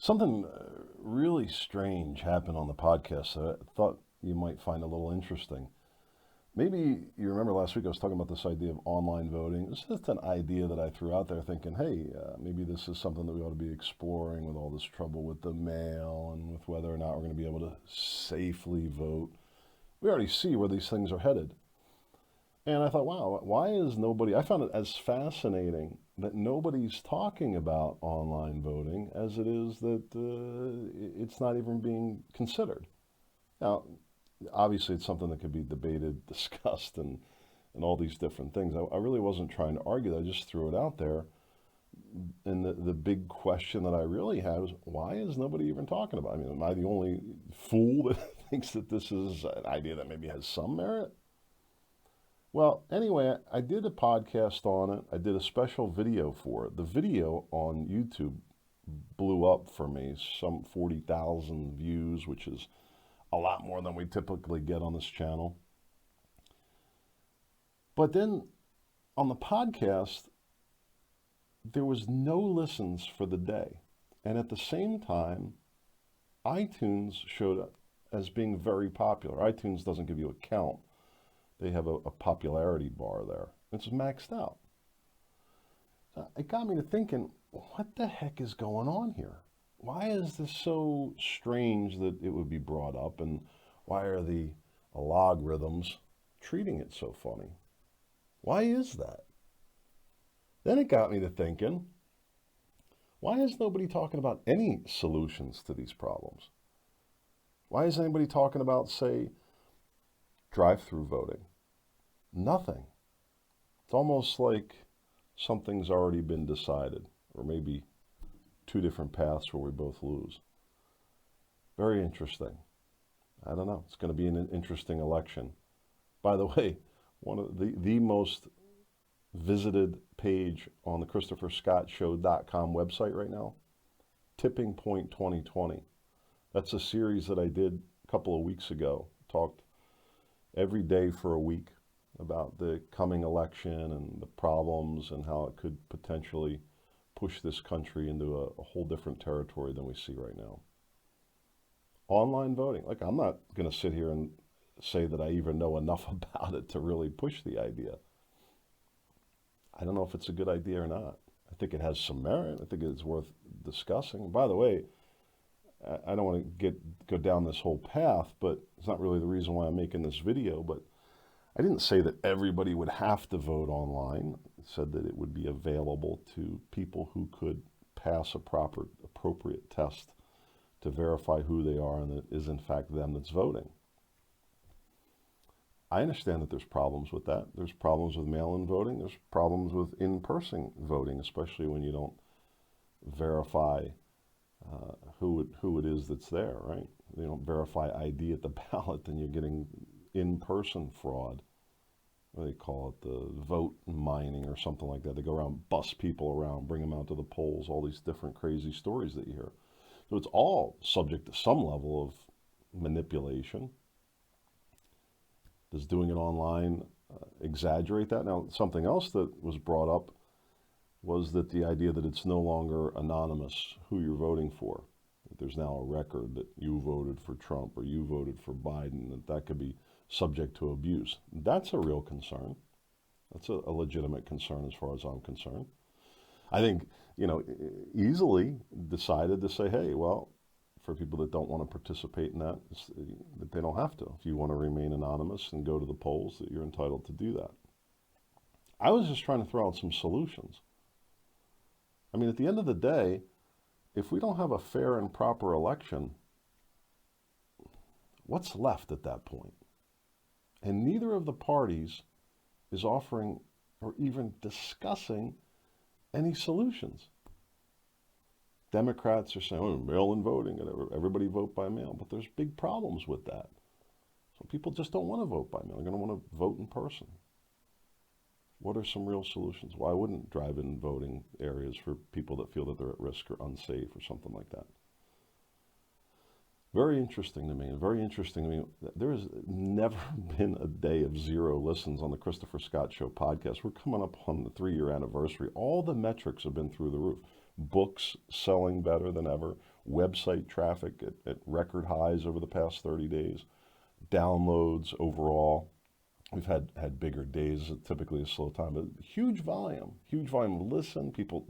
Something really strange happened on the podcast that I thought you might find a little interesting. Maybe you remember last week I was talking about this idea of online voting. It's just an idea that I threw out there thinking, hey, maybe this is something that we ought to be exploring with all this trouble with the mail and with whether or not we're going to be able to safely vote. We already see where these things are headed. And I thought, wow, why is nobody, I found it as fascinating that nobody's talking about online voting as it is that it's not even being considered. Now, obviously, it's something that could be debated, discussed, and all these different things. I really wasn't trying to argue that, I just threw it out there. And the big question that I really had was, why is nobody even talking about it? I mean, am I the only fool that thinks that this is an idea that maybe has some merit? Well, anyway, I did a podcast on it. I did a special video for it. The video on YouTube blew up for me, some 40,000 views, which is a lot more than we typically get on this channel. But then on the podcast, there was no listens for the day. And at the same time, iTunes showed up as being very popular. iTunes doesn't give you a count. They have a popularity bar there. It's maxed out. It got me to thinking, what the heck is going on here? Why is this so strange that it would be brought up, and why are the logarithms treating it so funny? Why is that? Then it got me to thinking, why is nobody talking about any solutions to these problems? Why is anybody talking about, say, drive-through voting? Nothing. It's almost like something's already been decided, or maybe two different paths where we both lose. Very interesting. I don't know. It's going to be an interesting election. By the way, one of the most visited page on the ChristopherScottShow.com website right now, Tipping Point 2020. That's a series that I did a couple of weeks ago. Talked every day for a week about the coming election and the problems and how it could potentially push this country into a whole different territory than we see right now. Online voting, like, I'm not going to sit here and say that I even know enough about it to really push the idea. I don't know if it's a good idea or not. I think it has some merit. I think it's worth discussing. By the way, I don't want to go down this whole path, but it's not really the reason why I'm making this video. But I didn't say that everybody would have to vote online. I said that it would be available to people who could pass a appropriate test to verify who they are and that it is in fact them that's voting. I understand that there's problems with that. There's problems with mail-in voting. There's problems with in-person voting, especially when you don't verify who it is that's there, right? You don't verify ID at the ballot, then you're getting in-person fraud. They call it the vote mining or something like that. They go around, bust people around, bring them out to the polls, all these different crazy stories that you hear. So it's all subject to some level of manipulation. Does doing it online exaggerate that? Now, something else that was brought up was that the idea that it's no longer anonymous who you're voting for. That there's now a record that you voted for Trump or you voted for Biden, that could be subject to abuse. That's a real concern. That's a legitimate concern as far as I'm concerned. I think, easily decided to say, hey, well, for people that don't want to participate in that they don't have to. If you want to remain anonymous and go to the polls, that you're entitled to do that. I was just trying to throw out some solutions. I mean, at the end of the day, if we don't have a fair and proper election, what's left at that point? And neither of the parties is offering or even discussing any solutions. Democrats are saying, oh, mail-in voting, and everybody vote by mail. But there's big problems with that. So people just don't want to vote by mail. They're going to want to vote in person. What are some real solutions? Why wouldn't drive-in voting areas for people that feel that they're at risk or unsafe or something like that? Very interesting to me, and very interesting to me. There has never been a day of zero listens on the Christopher Scott Show podcast. We're coming up on the 3-year anniversary. All the metrics have been through the roof. books selling better than ever, website traffic at record highs over the past 30 days, downloads overall. We've had bigger days, typically a slow time, but huge volume people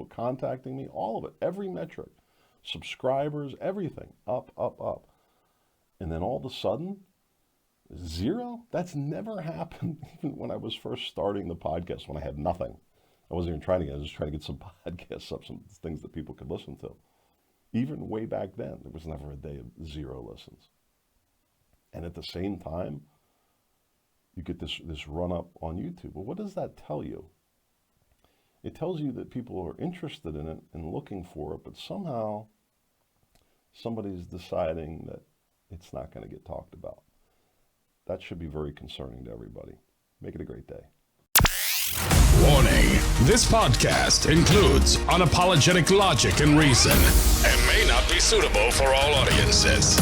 contacting me, all of it, every metric, subscribers, everything, up, up, up. And then all of a sudden, zero? That's never happened even when I was first starting the podcast, when I had nothing. I wasn't even trying to get, I was just trying to get some podcasts up, some things that people could listen to. Even way back then, there was never a day of 0 listens. And at the same time, you get this run up on YouTube. Well, what does that tell you? It tells you that people are interested in it and looking for it, but somehow somebody's deciding that it's not going to get talked about. That should be very concerning to everybody. Make it a great day. Warning, this podcast includes unapologetic logic and reason and may not be suitable for all audiences.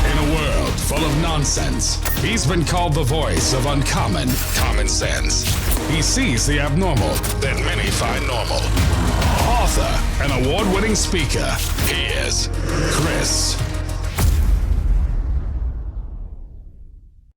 In a world full of nonsense, he's been called the voice of uncommon common sense. He sees the abnormal that many find normal. Author and award-winning speaker, he is Chris